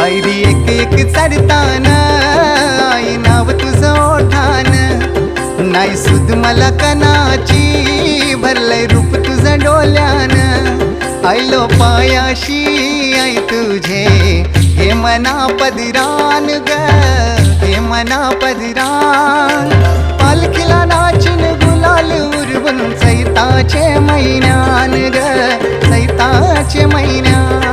पायरी एक एक चढतान आई नाव तुझं ओठान, नाही सुद मला कणाची भरलंय रूप तुझं डोल्यान, आयलो पायाशी आई तुझे हे मना पदरान ग, हे मना पदरान, पालखीला नाचिन गुलाल उरवून चैताचे महिन्यान ग, चैताचे महिन्यान.